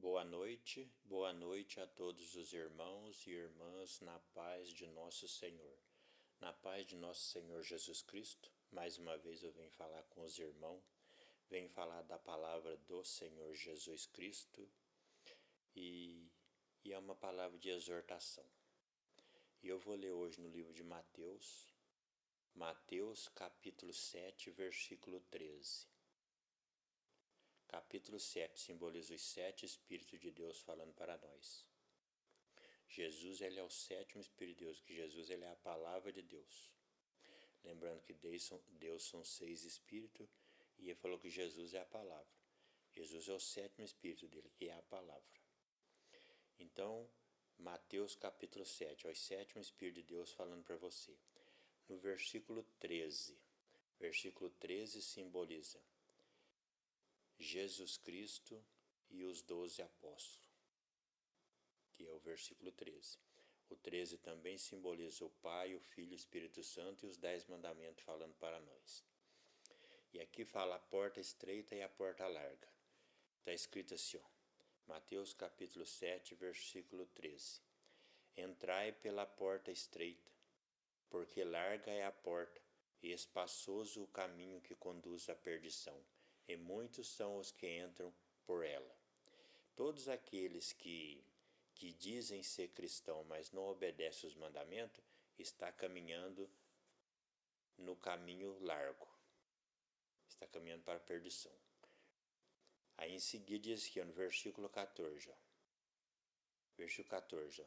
boa noite a todos os irmãos e irmãs na paz de nosso Senhor. Na paz de nosso Senhor Jesus Cristo, mais uma vez eu venho falar com os irmãos, venho falar da palavra do Senhor Jesus Cristo e é uma palavra de exortação. E eu vou ler hoje no livro de Mateus capítulo 7, versículo 13. Capítulo 7 simboliza os 7 Espíritos de Deus falando para nós. Jesus ele é o 7º Espírito de Deus, que Jesus ele é a palavra de Deus. Lembrando que Deus são 6 Espíritos e ele falou que Jesus é a palavra. Jesus é o 7º Espírito dele, que é a palavra. Então, Mateus capítulo 7, é o 7º Espírito de Deus falando para você. No versículo 13 simboliza Jesus Cristo e os 12 apóstolos, que é o versículo 13. O 13 também simboliza o Pai, o Filho e o Espírito Santo e os 10 mandamentos falando para nós. E aqui fala a porta estreita e a porta larga. Está escrito assim, Mateus capítulo 7, versículo 13. Entrai pela porta estreita, porque larga é a porta e espaçoso o caminho que conduz à perdição, e muitos são os que entram por ela. Todos aqueles que dizem ser cristão, mas não obedecem os mandamentos, está caminhando no caminho largo, está caminhando para a perdição. Aí em seguida diz aqui no versículo 14, versículo 14,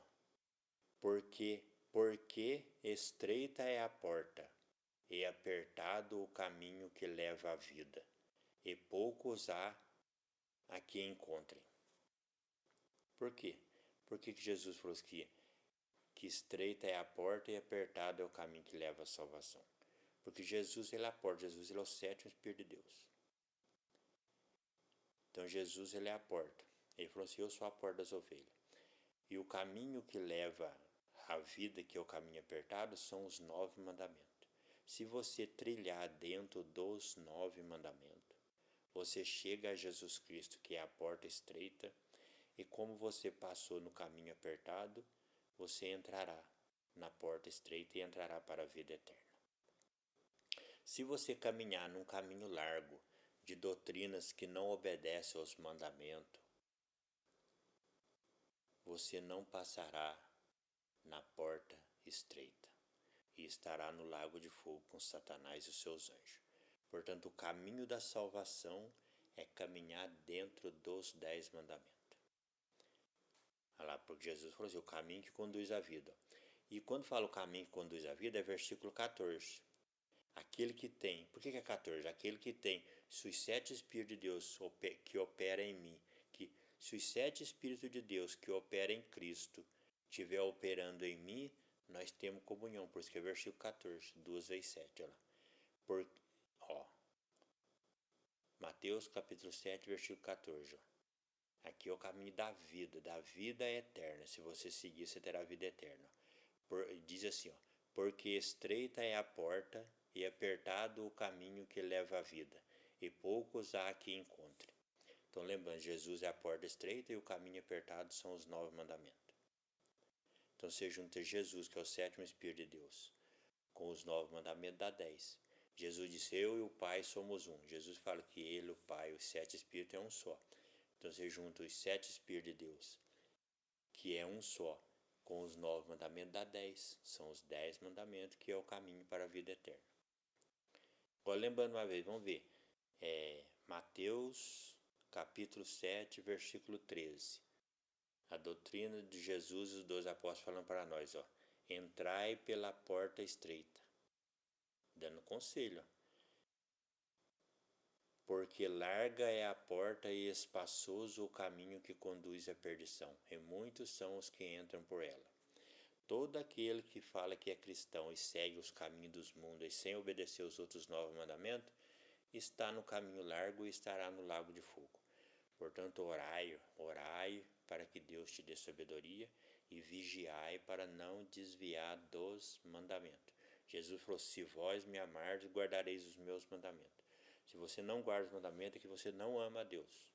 porque estreita é a porta, e apertado o caminho que leva à vida, e poucos há a que encontrem. Por quê? Por que Jesus falou que estreita é a porta e apertado é o caminho que leva à salvação? Porque Jesus ele é a porta, Jesus ele é o 7º Espírito de Deus. Então Jesus ele é a porta. Ele falou assim, eu sou a porta das ovelhas. E o caminho que leva à vida, que é o caminho apertado, são os 9 mandamentos. Se você trilhar dentro dos 9 mandamentos, você chega a Jesus Cristo, que é a porta estreita, e como você passou no caminho apertado, você entrará na porta estreita e entrará para a vida eterna. Se você caminhar num caminho largo de doutrinas que não obedecem aos mandamentos, você não passará na porta estreita e estará no lago de fogo com Satanás e os seus anjos. Portanto, o caminho da salvação é caminhar dentro dos 10 mandamentos. Olha lá, porque Jesus falou assim, o caminho que conduz à vida. E quando fala o caminho que conduz à vida, é versículo 14. Aquele que tem, por que é 14? Aquele que tem, se os 7 Espíritos de Deus que operam em mim, se os 7 Espíritos de Deus que operam em Cristo estiver operando em mim, nós temos comunhão. Por isso que é versículo 14, 2 vezes 7. Olha lá. Mateus capítulo 7, versículo 14. Aqui é o caminho da vida eterna. Se você seguir, você terá vida eterna. Diz assim, porque estreita é a porta e apertado o caminho que leva à vida, e poucos há que encontrem. Então lembrando, Jesus é a porta estreita e o caminho apertado são os 9 mandamentos. Então você junta Jesus, que é o 7º Espírito de Deus, com os 9 mandamentos dá 10. Jesus disse, eu e o Pai somos um. Jesus fala que ele, o Pai, os 7 Espíritos é um só. Então você junta os 7 Espíritos de Deus, que é um só, com os 9 mandamentos dá 10. São os 10 mandamentos que é o caminho para a vida eterna. Agora lembrando uma vez, vamos ver. Mateus capítulo 7, versículo 13. A doutrina de Jesus e os 12 apóstolos falando para nós. Entrai pela porta estreita. Dando conselho. Porque larga é a porta e espaçoso o caminho que conduz à perdição, e muitos são os que entram por ela. Todo aquele que fala que é cristão e segue os caminhos dos mundos e sem obedecer os outros 9 mandamentos, está no caminho largo e estará no lago de fogo. Portanto, orai para que Deus te dê sabedoria e vigiai para não desviar dos mandamentos. Jesus falou, se vós me amardes, guardareis os meus mandamentos. Se você não guarda os mandamentos, é que você não ama a Deus.